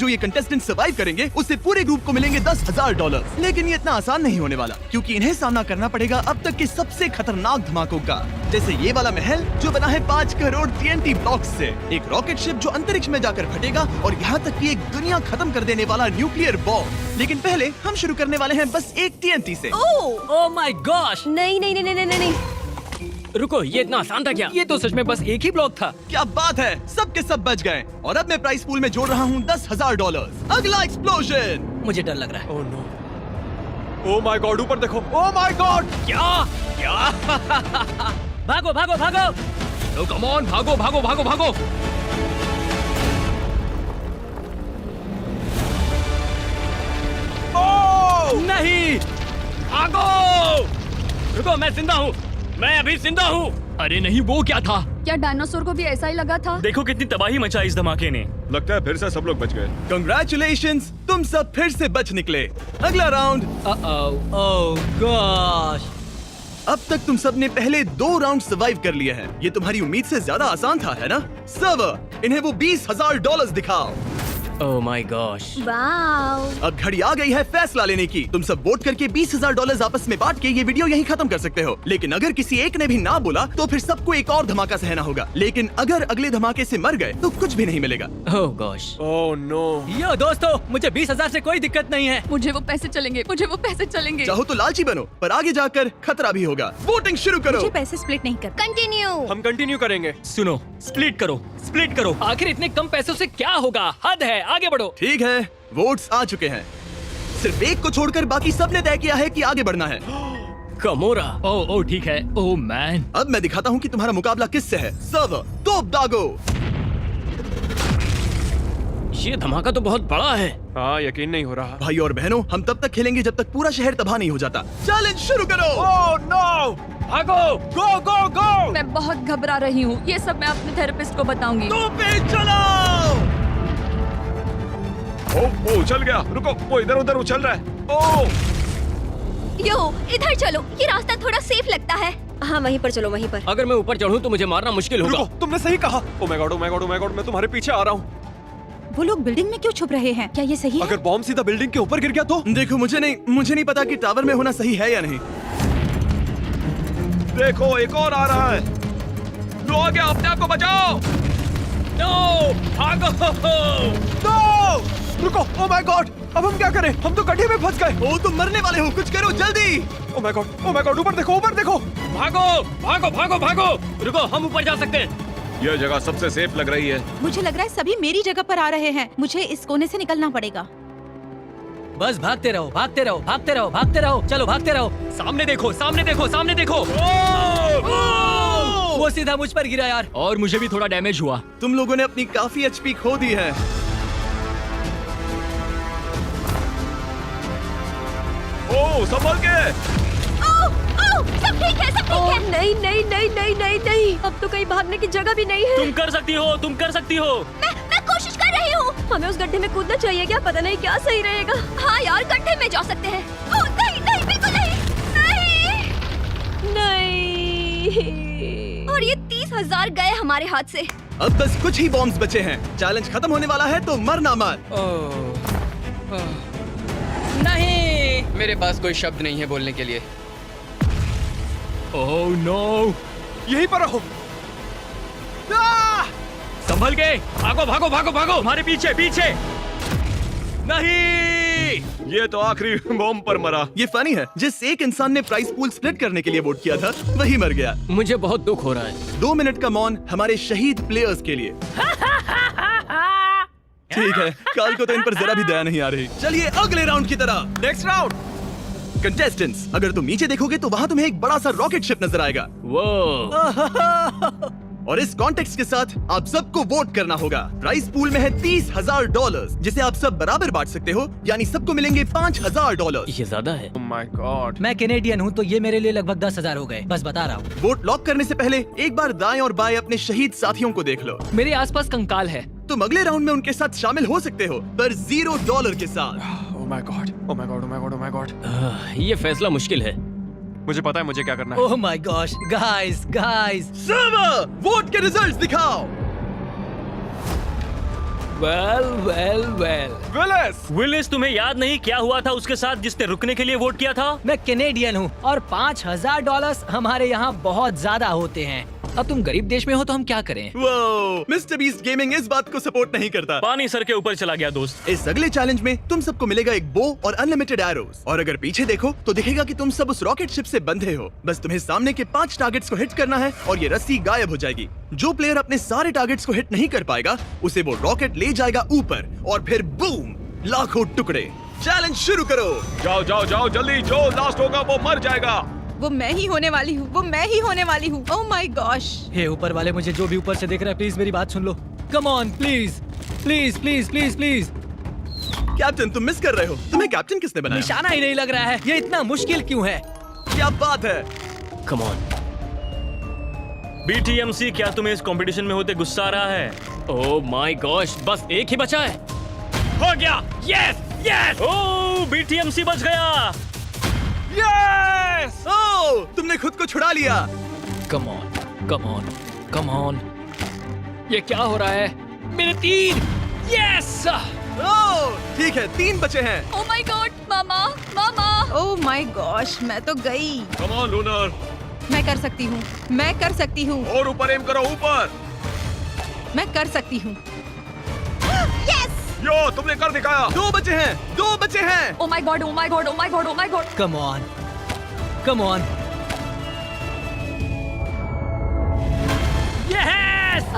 जो ये contestant survive करेंगे उससे पूरे ग्रुप को मिलेंगे $10,000। लेकिन ये इतना आसान नहीं होने वाला, क्योंकि इन्हें सामना करना पड़ेगा अब तक के सबसे खतरनाक धमाकों का, जैसे ये वाला महल जो बना है 5 करोड़ TNT ब्लॉक्स से, एक रॉकेट शिप जो अंतरिक्ष में जाकर फटेगा, और यहाँ तक कि एक दुनिया खत्म कर देने वाला न्यूक्लियर बॉम्ब। लेकिन पहले हम शुरू करने वाले हैं बस एक TNT से। Oh my gosh! नहीं नहीं नहीं नहीं नहीं। रुको, ये इतना आसान था क्या? ये तो सच में बस एक ही ब्लॉक था। क्या बात है, सब के सब बच गए। और अब मैं प्राइस पूल में जोड़ रहा हूँ $10,000। अगला एक्सप्लोजन। मुझे डर लग रहा है। Oh no, oh my god, ऊपर देखो, ओह माय गॉड। क्या क्या? भागो भागो भागो! तो कम ऑन, भागो भागो भागो भागो! ओह नहीं, भागो! रुको, मैं जिंदा हूँ, मैं अभी जिंदा हूँ। अरे नहीं, वो क्या था? क्या डायनासोर को भी ऐसा ही लगा था? देखो कितनी तबाही मचाई इस धमाके ने। लगता है फिर से सब लोग बच गए। कंग्रेचुलेशंस, तुम सब फिर से बच निकले। अगला राउंड। ओह गॉश! अब तक तुम सब ने पहले 2 राउंड सर्वाइव कर लिए हैं। ये तुम्हारी उम्मीद से ज्यादा आसान था, है ना? सर्वर, इन्हें वो $20,000 दिखाओ। Oh my gosh! वाओ! अब घड़ी आ गई है फैसला लेने की। तुम सब वोट करके $20,000 आपस में बांट के ये वीडियो यहीं खत्म कर सकते हो। लेकिन अगर किसी एक ने भी ना बोला तो फिर सबको एक और धमाका सहना होगा। लेकिन अगर अगले धमाके से मर गए तो कुछ भी नहीं मिलेगा। ओह गॉश! Oh no. यो दोस्तों, मुझे 20,000 से कोई दिक्कत नहीं है। मुझे वो पैसे चलेंगे, मुझे वो पैसे चलेंगे। चाहो तो लालची बनो, पर आगे जाकर खतरा भी होगा। वोटिंग शुरू करो। मुझे पैसे स्प्लिट नहीं कर। कंटिन्यू। हम कंटिन्यू करेंगे। सुनो, स्प्लिट करो, स्प्लिट करो। आखिर इतने कम पैसों से क्या होगा? हद है, आगे बढ़ो। ठीक है, वोट्स आ चुके हैं। सिर्फ एक को छोड़कर बाकी सबने तय किया है कि आगे बढ़ना है। कमोरा। ओह ठीक है। ओह मैन, अब मैं दिखाता हूँ कि तुम्हारा मुकाबला किससे है। सर्वर, तोप दागो। ये धमाका तो बहुत बड़ा है। हाँ, यकीन नहीं हो रहा। भाई और बहनों, हम तब तक खेलेंगे जब तक पूरा शहर तबाह नहीं हो जाता। चैलेंज शुरू करो। ओह नो, भागो! गो गो गो। मैं बहुत घबरा रही हूँ। ये सब मैं अपने थेरेपिस्ट को बताऊंगी। तो पे चलो। ओह उछल गया। रुको, वो इधर उधर उछल रहा है। ओह यो, इधर चलो, ये रास्ता थोड़ा सेफ लगता है। हाँ, वहीं पर चलो, वहीं पर। अगर मैं ऊपर चढ़ूं तो मुझे मारना मुश्किल होगा। रुको, तुमने सही कहा। ओह my god, oh my god, oh my God, मैं तुम्हारे पीछे आ रहा हूँ। वो लोग बिल्डिंग में क्यों छुप रहे हैं? क्या ये सही है? अगर बॉम्ब सीधा बिल्डिंग के ऊपर गिर गया तो? देखो, मुझे नहीं पता कि टावर में होना सही है या नहीं। देखो, एक और आ रहा है। लो, आ गया, अपने आप को बचाओ। नो, भागो! नो, रुको, ओह माय गॉड, अब हम क्या करें? हम तो गड्ढे में फंस गए। ओ, तुम मरने वाले हो, कुछ करो जल्दी। ओह my god, oh my god, ऊपर देखो, ऊपर देखो। भागो भागो भागो भागो! रुको, हम ऊपर जा सकते हैं। यह जगह सबसे सेफ लग रही है। मुझे लग रहा है सभी मेरी जगह पर आ रहे हैं। मुझे इस कोने से निकलना पड़ेगा। बस भागते रहो, भागते रहो, भागते रहो, भागते रहो। चलो भागते रहो। सामने देखो, सामने देखो, सामने देखो। वो सीधा मुझ पर गिरा यार। और मुझे भी थोड़ा डैमेज हुआ। तुम लोगों ने अपनी काफी HP खो दी है। ओह, संभल के। सब ठीक है, सब ठीक है। नहीं नहीं नहीं नहीं नहीं नहीं, अब तो कहीं भागने की जगह भी नहीं है। तुम कर सकती हो, तुम कर सकती हो। मैं कोशिश कर रही हूँ। हमें उस गड्ढे में कूदना चाहिए क्या? पता नहीं क्या सही रहेगा। हाँ यार, गड्ढे में जा सकते हैं। ओह नहीं नहीं, बिल्कुल नहीं, नहीं नहीं। और ये 30,000 गए हमारे हाथ से। अब बस कुछ ही बॉम्ब्स बचे हैं। चैलेंज खत्म होने वाला है, तो मरना मत। नहीं, मेरे पास कोई शब्द नहीं है बोलने के लिए। ओह नो, यहीं पर रहो। संभल के, भागो भागो भागो भागो। हमारे पीछे पीछे। नहीं, ये तो आखिरी बॉम्ब पर मरा। ये फनी है, जिस एक इंसान ने प्राइस पूल स्प्लिट करने के लिए वोट किया था वही मर गया। मुझे बहुत दुख हो रहा है। 2 मिनट का मौन हमारे शहीद प्लेयर्स के लिए। ठीक है, काल को तो इन पर जरा भी दया नहीं आ रही। चलिए अगले राउंड की तरह। Next round. कंटेस्टेंट्स, अगर तुम नीचे देखोगे तो वहाँ तुम्हें एक बड़ा सा रॉकेट शिप नजर आएगा। वो और इस कॉन्टेक्स्ट के साथ आप सबको वोट करना होगा। प्राइस पूल में है $30,000, जिसे आप सब बराबर बांट सकते हो, यानी सबको मिलेंगे $5,000। ये ज्यादा है। ओह माय गॉड। मैं कैनेडियन हूँ तो ये मेरे लिए लगभग 10,000 हो गए। बस बता रहा हूँ। वोट लॉक करने से पहले एक बार दाएं और बाएं अपने शहीद साथियों को देख लो। मेरे आसपास कंकाल है। तुम अगले राउंड में उनके साथ शामिल हो सकते हो, पर $0 के साथ। ओह my god, oh my god, oh my god, oh my God. ये फैसला मुश्किल है। मुझे पता है मुझे क्या करना है। Oh my gosh, guys guys. Server, vote के रिजल्ट्स दिखाओ। Well well well. विलिस, तुम्हें याद नहीं क्या हुआ था उसके साथ जिसने रुकने के लिए वोट किया था? मैं कैनेडियन हूँ और $5000 हमारे यहाँ बहुत ज्यादा होते हैं। अब तुम गरीब देश में हो तो हम क्या करें? वो मिस्टर बीस्ट गेमिंग इस बात को सपोर्ट नहीं करता। पानी सर के ऊपर चला गया दोस्त। इस अगले चैलेंज में तुम सबको मिलेगा एक बो और अनलिमिटेड एरोस, और अगर पीछे देखो तो दिखेगा कि तुम सब उस रॉकेट शिप से बंधे हो। बस तुम्हें सामने के 5 टारगेट्स को हिट करना है और ये रस्सी गायब हो जाएगी। जो प्लेयर अपने सारे टारगेट्स को हिट नहीं कर पाएगा उसे वो रॉकेट ले जाएगा ऊपर और फिर बूम, लाखों टुकड़े। चैलेंज शुरू करो। जाओ जाओ जाओ जल्दी, जो लास्ट होगा वो मर जाएगा। वो मैं ही होने वाली हूँ, वो मैं ही होने वाली हूँ। Oh my gosh. हे ऊपर वाले, मुझे जो भी ऊपर से देख रहा है प्लीज मेरी बात सुन लो। Come on please please please please please. Captain तुम मिस कर रहे हो। तुम्हें कैप्टन किसने बनाया? निशाना ही नहीं लग रहा है। ये इतना मुश्किल क्यों है? क्या बात है। Come on. BTMC, क्या तुम्हें इस कंपटीशन में होते गुस्सा आ रहा है? ओह माय गॉश, बस एक ही बचा है। हो गया। Yes yes. ओह BTMC बच गया। यस! ओह, तुमने खुद को छुड़ा लिया। कम on come on come on. ये क्या हो रहा है? मेरे 3। यस। ओह, ठीक है 3 बचे हैं। Oh my God, mama mama. Oh my gosh, मैं तो गई। कम ऑन लूनर, मैं कर सकती हूँ, मैं कर सकती हूँ, और ऊपर एम करो, ऊपर। मैं कर सकती हूँ। यो, तुमने कर दिखाया। 2 बचे हैं, 2 बचे हैं। Oh my god, oh my god, oh my god, oh my god. Come on come on. Yes.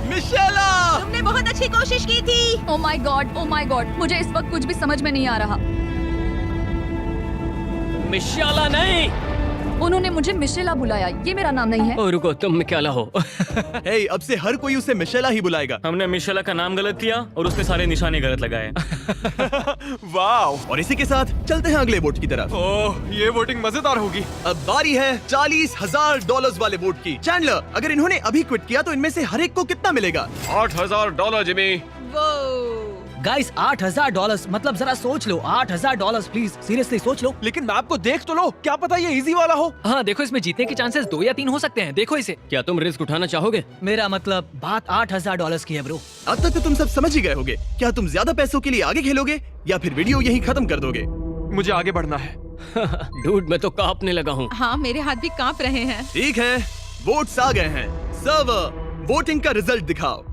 Michaela! तुमने बहुत अच्छी कोशिश की थी। Oh my god, oh my god. मुझे इस वक्त कुछ भी समझ में नहीं आ रहा। मिशाला नहीं। उन्होंने मुझे मिशेला बुलाया, ये मेरा नाम नहीं है। ओ रुको, तुम मिकाला हो। हे, अब से हर कोई उसे मिशेला ही बुलाएगा। हमने मिशाला का नाम गलत किया और उसके सारे निशाने गलत लगाए। वाह। और इसी के साथ चलते हैं अगले वोट की तरफ। ओह, ये वोटिंग मजेदार होगी। अब बारी है $40,000 वाले वोट की। चैंडलर, अगर इन्होंने अभी क्विट किया तो इनमें से हर एक को कितना मिलेगा? $8,000 जिमी। वो गाइस $8,000 मतलब जरा सोच लो। $8,000 प्लीज, सीरियसली सोच लो। लेकिन मैप को देख तो लो, क्या पता ये इजी वाला हो। हाँ देखो, इसमें जीतने के चांसेस 2 या 3 हो सकते हैं। देखो इसे। क्या तुम रिस्क उठाना चाहोगे? मेरा मतलब बात $8,000 की है ब्रो। अब तक तो तुम सब समझ ही गए होगे। क्या तुम ज्यादा पैसों के लिए आगे खेलोगे या फिर वीडियो यही खत्म कर दोगे? मुझे आगे बढ़ना है। डूड, मैं तो कांपने लगा हूँ। हाँ, मेरे हाथ भी कांप रहे हैं। ठीक है, वोट्स आ गए हैं। सर्वर, वोटिंग का रिजल्ट दिखाओ।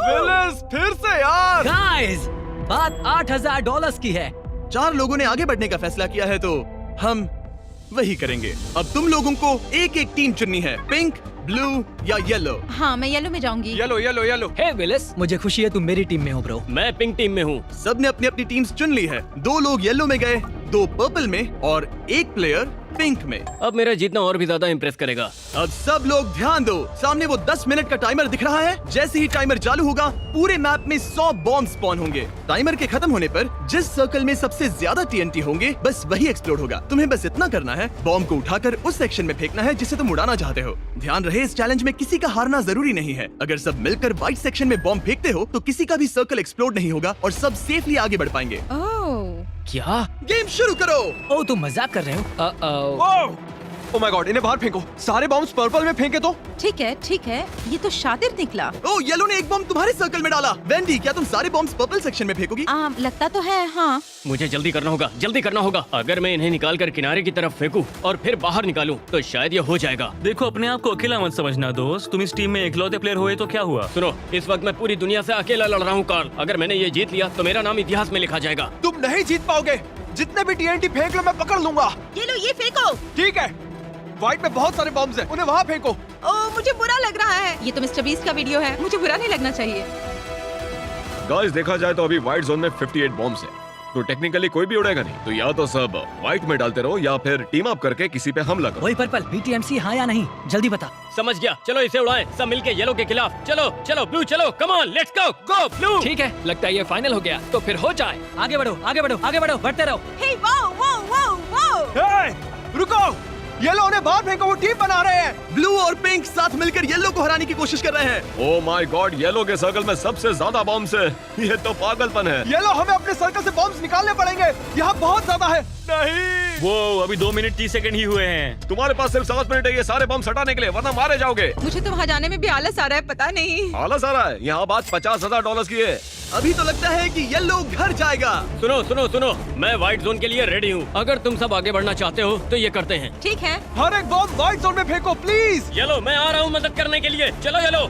विलिस, फिर से यार। गाइस, बात $8,000 की है। 4 लोगों ने आगे बढ़ने का फैसला किया है तो हम वही करेंगे। अब तुम लोगों को एक-एक टीम चुननी है, पिंक, ब्लू या येलो। हाँ, मैं येलो में जाऊंगी। Yellow yellow yellow. Hey Willis, मुझे खुशी है तुम मेरी टीम में हो ब्रो। मैं पिंक टीम में हूँ। सबने अपनी अपनी टीम्स चुन ली है। 2 लोग येलो में गए, 2 पर्पल में और 1 प्लेयर पिंक में। अब मेरा जीतना और भी ज्यादा इम्प्रेस करेगा। अब सब लोग ध्यान दो, सामने वो 10 मिनट का टाइमर दिख रहा है। जैसे ही टाइमर चालू होगा पूरे मैप में 100 बॉम्ब स्पॉन होंगे। टाइमर के खत्म होने पर जिस सर्कल में सबसे ज्यादा TNT होंगे बस वही एक्सप्लोड होगा। तुम्हें बस इतना करना है, बॉम्ब को उठाकर उस सेक्शन में फेंकना है जिसे तुम उड़ाना चाहते हो। ध्यान रहे, इस चैलेंज में किसी का हारना जरूरी नहीं है। अगर सब मिलकर व्हाइट सेक्शन में बॉम्ब फेंकते हो तो किसी का भी सर्कल एक्सप्लोड नहीं होगा और सब सेफली आगे बढ़ पाएंगे। ओह, क्या? गेम शुरू करो। ओ तुम मजाक कर रहे हो? ओह माय गॉड, इन्हें बाहर फेंको। सारे बॉम्ब्स पर्पल में फेंके तो। ठीक है ठीक है, ये तो शातिर निकला। ओ, येलो ने एक बॉम्ब तुम्हारे सर्कल में डाला। वेंडी, क्या तुम सारे बॉम्ब्स पर्पल सेक्शन में फेंकोगी? लगता तो है। हाँ, मुझे जल्दी करना होगा, जल्दी करना होगा। अगर मैं इन्हें निकाल कर किनारे की तरफ फेंकूं और फिर बाहर निकालूं तो शायद ये हो जाएगा। देखो, अपने आप को अकेला मत समझना दोस्त। तुम इस टीम में इकलौते प्लेयर हुए तो क्या हुआ? सुनो, इस वक्त मैं पूरी दुनिया से अकेला लड़ रहा हूँ कार्ल। अगर मैंने ये जीत लिया तो मेरा नाम इतिहास में लिखा जाएगा। तुम नहीं जीत पाओगे। जितने भी TNT फेंक लो मैं पकड़ लूंगा। ये लो, ये फेंको। ठीक है, व्हाइट में बहुत सारे बॉम्ब्स हैं, उन्हें वहाँ फेंको। ओह, मुझे बुरा लग रहा है। ये तो मिस्टर बीस्ट का वीडियो है, मुझे बुरा नहीं लगना चाहिए। गाइस, देखा जाए तो अभी व्हाइट जोन में 58 बॉम्ब्स हैं, तो टेक्निकली कोई भी उड़ेगा नहीं। तो या तो सब व्हाइट में डालते रहो या फिर टीम अप करके किसी पे हमला करो। वही पर्पल, BTMC हाँ या नहीं, जल्दी बता। समझ गया, चलो इसे उड़ाएं, सब मिलके येलो के खिलाफ। चलो चलो ब्लू, चलो, come on, let's go, go blue. ठीक है, लगता है ये फाइनल हो गया, तो फिर हो जाए। आगे बढ़ो आगे बढ़ो आगे बढ़ो, बढ़ते रहो। हे, वाओ वाओ वाओ वाओ। हे, रुको, येलो ने बाहर फेंको, वो टीम बना रहे हैं। ब्लू और पिंक साथ मिलकर येलो को हराने की कोशिश कर रहे हैं। ओह माय गॉड, येलो के सर्कल में सबसे ज्यादा बॉम्ब्स है। ये तो पागलपन है। येलो, हमें अपने सर्कल से बॉम्ब्स निकालने पड़ेंगे, यहाँ बहुत ज्यादा है। नहीं। वो अभी 2 मिनट 30 सेकंड ही हुए हैं। तुम्हारे पास सिर्फ 7 मिनट है ये सारे बम हटाने के लिए, वरना मारे जाओगे। मुझे तो वहाँ जाने में भी आलस आ रहा है, पता नहीं। आलस आ रहा है? यहाँ बात $50,000 की है। अभी तो लगता है कि येलो घर जाएगा। सुनो सुनो सुनो, मैं व्हाइट जोन के लिए रेडी हूँ। अगर तुम सब आगे बढ़ना चाहते हो तो ये करते हैं। ठीक है। हर एक बम व्हाइट जोन में फेंको प्लीज। येलो, मैं आ रहा हूँ मदद करने के लिए। चलो येलो,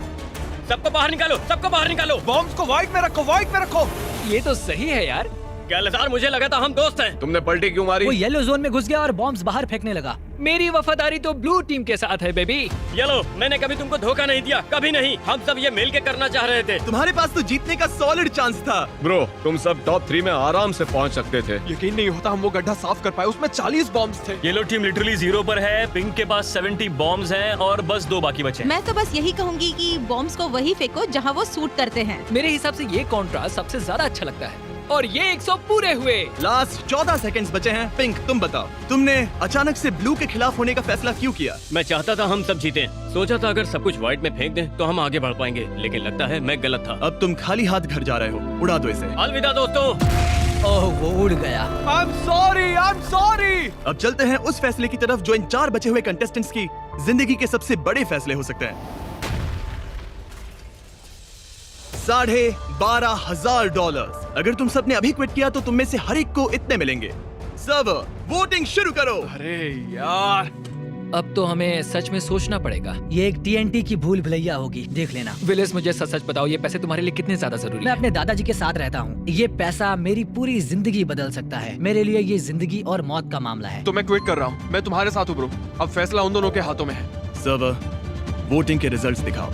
सबको बाहर निकालो, सबको बाहर निकालो। बॉम्ब्स को व्हाइट में रखो, व्हाइट में रखो। ये तो सही है यार। कैलेसार, मुझे लगा था हम दोस्त हैं। तुमने पलटी क्यों मारी? वो येलो जोन में घुस गया और बॉम्ब्स बाहर फेंकने लगा। मेरी वफादारी तो ब्लू टीम के साथ है बेबी। येलो, मैंने कभी तुमको धोखा नहीं दिया, कभी नहीं। हम सब ये मिल के करना चाह रहे थे। तुम्हारे पास तो जीतने का सॉलिड चांस था। ब्रो, तुम सब टॉप 3 में आराम से पहुंच सकते थे। यकीन नहीं होता हम वो गड्ढा साफ कर पाए, उसमें 40 बॉम्ब्स थे। येलो टीम लिटरली 0 पर है। पिंक के पास 70 बॉम्ब्स हैं और बस 2 बाकी बचे हैं। मैं तो बस यही कहूँगी कि बॉम्ब्स को वही फेंको जहाँ वो सूट करते हैं। मेरे हिसाब से ये कॉन्ट्रास्ट सबसे ज्यादा अच्छा लगता है। और ये 100 पूरे हुए। लास्ट 14 सेकंड्स बचे हैं। पिंक, तुम बताओ, तुमने अचानक से ब्लू के खिलाफ होने का फैसला क्यों किया? मैं चाहता था हम सब जीतें। सोचा था अगर सब कुछ व्हाइट में फेंक दें तो हम आगे बढ़ पाएंगे, लेकिन लगता है मैं गलत था। अब तुम खाली हाथ घर जा रहे हो। उड़ा दो इसे। अलविदा दोस्तों। ओह, वो उड़ गया। I'm sorry। अब चलते हैं उस फैसले की तरफ जो इन 4 बचे हुए कंटेस्टेंट्स की जिंदगी के सबसे बड़े फैसले हो सकते हैं। $12,500। अगर तुम सबने अभी क्विट किया तो तुम में से हर एक को इतने मिलेंगे। सब वोटिंग शुरू करो। अरे यार, अब तो हमें सच में सोचना पड़ेगा। ये एक TNT की भूल भुलैया होगी, देख लेना। विलिस, मुझे सच सच बताओ, ये पैसे तुम्हारे लिए कितने ज्यादा जरूरी मैं है? अपने दादाजी के साथ रहता हूँ। ये पैसा मेरी पूरी जिंदगी बदल सकता है। मेरे लिए ये जिंदगी और मौत का मामला है। तो मैं क्विट कर रहा हूँ। मैं तुम्हारे साथ हूँ ब्रो। अब फैसला उन दोनों के हाथों में है। सब वोटिंग के रिजल्ट्स दिखाओ।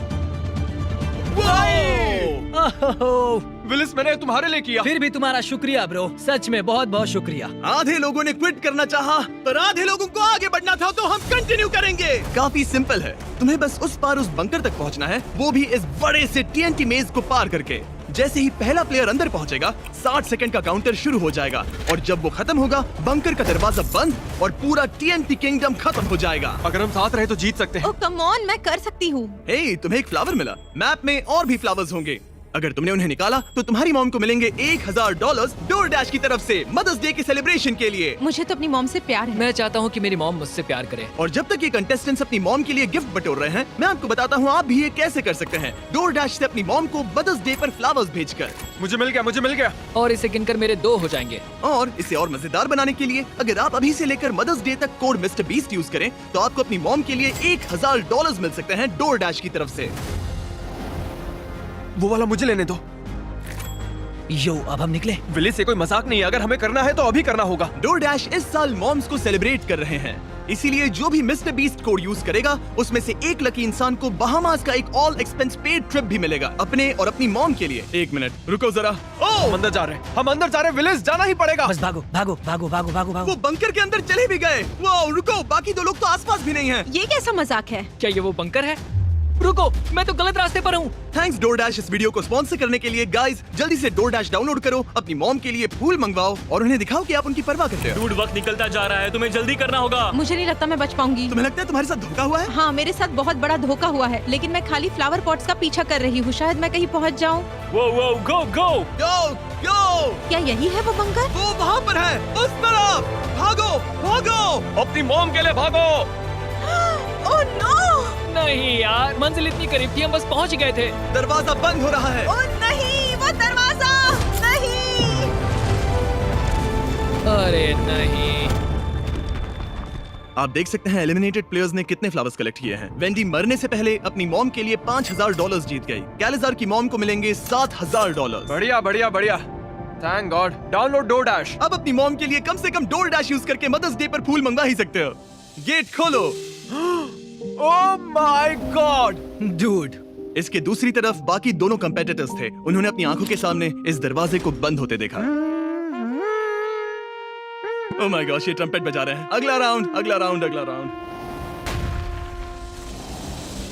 ओह, विलिस, मैंने तुम्हारे लिए किया। फिर भी तुम्हारा शुक्रिया ब्रो, सच में बहुत बहुत शुक्रिया। आधे लोगों ने क्विट करना चाहा, पर आधे लोगों को आगे बढ़ना था, तो हम कंटिन्यू करेंगे। काफी सिंपल है, तुम्हें बस उस पार उस बंकर तक पहुंचना है, वो भी इस बड़े से TNT मेज को पार करके। जैसे ही पहला प्लेयर अंदर पहुंचेगा, 60 सेकंड का काउंटर शुरू हो जाएगा, और जब वो खत्म होगा, बंकर का दरवाजा बंद और पूरा TNT किंगडम खत्म हो जाएगा। अगर हम साथ रहे तो जीत सकते हैं। ओह कम ऑन, मैं कर सकती हूँ। हे, तुम्हें एक फ्लावर मिला। मैप में और भी फ्लावर्स होंगे। अगर तुमने उन्हें निकाला तो तुम्हारी मॉम को मिलेंगे $1,000 डोर डैश की तरफ से मदर्स डे के सेलिब्रेशन के लिए। मुझे तो अपनी मॉम से प्यार है। मैं चाहता हूँ कि मेरी मॉम मुझसे प्यार करे। और जब तक ये कंटेस्टेंट्स अपनी मॉम के लिए गिफ्ट बटोर रहे हैं, मैं आपको बताता हूँ आप भी ये कैसे कर सकते हैं। डोर डैश से अपनी मॉम को मदर्स डे पर फ्लावर्स भेजकर। मुझे मिल गया। और इसे गिनकर मेरे 2 हो जाएंगे। और इसे और मजेदार बनाने के लिए अगर आप अभी से लेकर मदर्स डे तक कोड मिस्टर बीस्ट यूज करें तो आपको अपनी मॉम के लिए $1,000 मिल सकते हैं डोर डैश की तरफ से। वो वाला मुझे लेने दो। यो, अब हम निकले। विलिस, ये कोई मजाक नहीं है। अगर हमें करना है तो अभी करना होगा। डोर डैश इस साल मॉम्स को सेलिब्रेट कर रहे हैं, इसीलिए जो भी मिस्टर बीस्ट कोड यूज करेगा उसमें से एक लकी इंसान को बहामास का एक ऑल एक्सपेंस पेड ट्रिप भी मिलेगा अपने और अपनी मॉम के लिए। 1 मिनट रुको जरा। हम अंदर जा रहे हैं। विलिस, जाना ही पड़ेगा। बस भागो भागो भागो भागो भागो भागो। वो बंकर के अंदर चले भी गए। वो रुको, बाकी 2 लोग तो आसपास भी नहीं हैं। ये कैसा मजाक है? क्या ये वो बंकर है? रुको, मैं तो गलत रास्ते पर हूँ। थैंक्स डोरडैश इस वीडियो को स्पॉन्सर करने के लिए। गाइस, जल्दी से डोरडैश डाउनलोड करो, अपनी मॉम के लिए फूल मंगवाओ और उन्हें दिखाओ कि आप उनकी परवाह करते हो। डूड, वक्त निकलता जा रहा है, तुम्हें जल्दी करना होगा। मुझे नहीं लगता मैं बच पाऊंगी। तुम्हें लगता है तुम्हारे साथ धोखा हुआ है? हाँ, मेरे साथ बहुत बड़ा धोखा हुआ है, लेकिन मैं खाली फ्लावर पॉट्स का पीछा कर रही हूँ। शायद मैं कहीं पहुँच जाऊँ। वो गो गो। गो गो। क्या यही है वो बंकर? वो वहाँ पर है, उस तरफ। भागो भागो। अपनी मॉम के लिए भागो। Oh no! नहीं यार, मंजिल इतनी करीब थी, हम बस पहुँच गए थे। दरवाजा बंद हो रहा है। ओह नहीं, वो दरवाजा नहीं! अरे नहीं। आप देख सकते हैं एलिमिनेटेड प्लेयर्स ने कितने फ्लावर्स कलेक्ट किए हैं। वेंडी मरने से पहले अपनी मॉम के लिए $5,000 जीत गई। कैलेजार की मॉम को मिलेंगे $7,000। बढ़िया। Thank God. Download door dash. अब अपनी मॉम के लिए कम से कम डोर डैश यूज करके मदर्स डे पर फूल मंगवा ही सकते हो। गेट खोलो। ओह माय गॉड। डूड। इसके दूसरी तरफ बाकी दोनों कंपेटिटर्स थे। उन्होंने अपनी आंखों के सामने इस दरवाजे को बंद होते देखा। ओह माय गॉश, ये ट्रम्पेट बजा रहे हैं। अगला राउंड।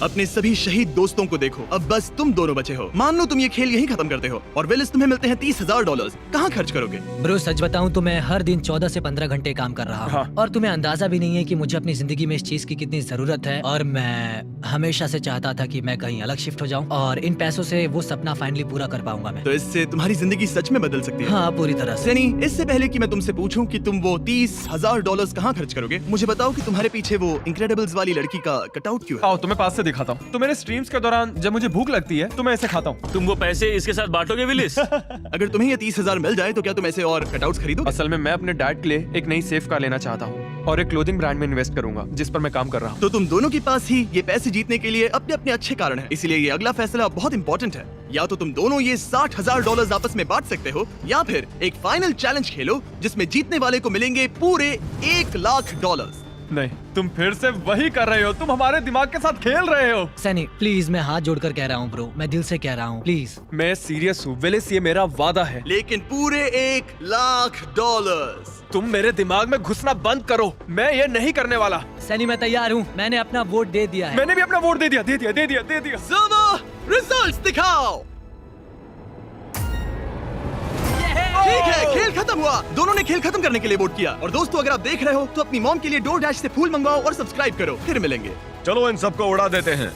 अपने सभी शहीद दोस्तों को देखो, अब बस तुम दोनों बचे हो। मान लो तुम ये खेल यहीं खत्म करते हो और विलिस तुम्हें मिलते हैं $30,000। कहाँ खर्च करोगे? ब्रो, सच बताऊं तो मैं हर दिन 14 से 15 घंटे काम कर रहा हूँ। और तुम्हें अंदाजा भी नहीं है कि मुझे अपनी जिंदगी में इस चीज की कितनी जरूरत है। और मैं हमेशा से चाहता था कि मैं कहीं अलग शिफ्ट हो जाऊं और इन पैसों से वो सपना फाइनली पूरा कर पाऊंगा मैं। तो इससे तुम्हारी जिंदगी सच में बदल सकती है। हाँ, पूरी तरह से। सैनी, इससे पहले कि मैं तुमसे पूछूं कि तुम वो $30,000 कहाँ खर्च करोगे, मुझे बताओ कि तुम्हारे पीछे वो इनक्रेडिबल्स वाली लड़की का कटआउट क्यों है? आओ तुम्हें पास से दिखाता हूँ। तो मेरे स्ट्रीम्स के दौरान जब मुझे भूख लगती है तो मैं इसे खाता हूँ। तुम वो पैसे इसके साथ बांटोगे विलिस? अगर तुम्हें ये 30,000 मिल जाए तो क्या तुम ऐसे और कटआउट्स खरीदोगे? असल में मैं अपने डैड के लिए एक नई सेफ कार लेना चाहता हूँ और एक क्लोथिंग ब्रांड में इन्वेस्ट करूंगा जिस पर मैं काम कर रहा हूँ। तो तुम दोनों के पास ही ये पैसे जीतने के लिए अपने अपने अच्छे कारण हैं। इसलिए ये अगला फैसला बहुत इंपॉर्टेंट है। या तो तुम दोनों ये $60,000 आपस में बांट सकते हो, या फिर एक फाइनल चैलेंज खेलो जिसमें जीतने वाले को मिलेंगे पूरे $1,00,000। नहीं, तुम फिर से वही कर रहे हो। तुम हमारे दिमाग के साथ खेल रहे हो। सैनी प्लीज, मैं हाथ जोड़कर कह रहा हूँ ब्रो, मैं दिल से कह रहा हूँ, प्लीज। मैं सीरियस हूँ विलिस, ये मेरा वादा है। लेकिन पूरे $1,00,000। तुम मेरे दिमाग में घुसना बंद करो। मैं ये नहीं करने वाला। सैनी मैं तैयार हूँ, मैंने अपना वोट दे दिया है। मैंने भी अपना वोट दे दिया। ज़ोबो, रिजल्ट्स दिखाओ। ठीक है, खेल खत्म हुआ। दोनों ने खेल खत्म करने के लिए वोट किया। और दोस्तों, अगर आप देख रहे हो तो अपनी मॉम के लिए DoorDash से फूल मंगवाओ और सब्सक्राइब करो। फिर मिलेंगे। चलो इन सबको उड़ा देते हैं।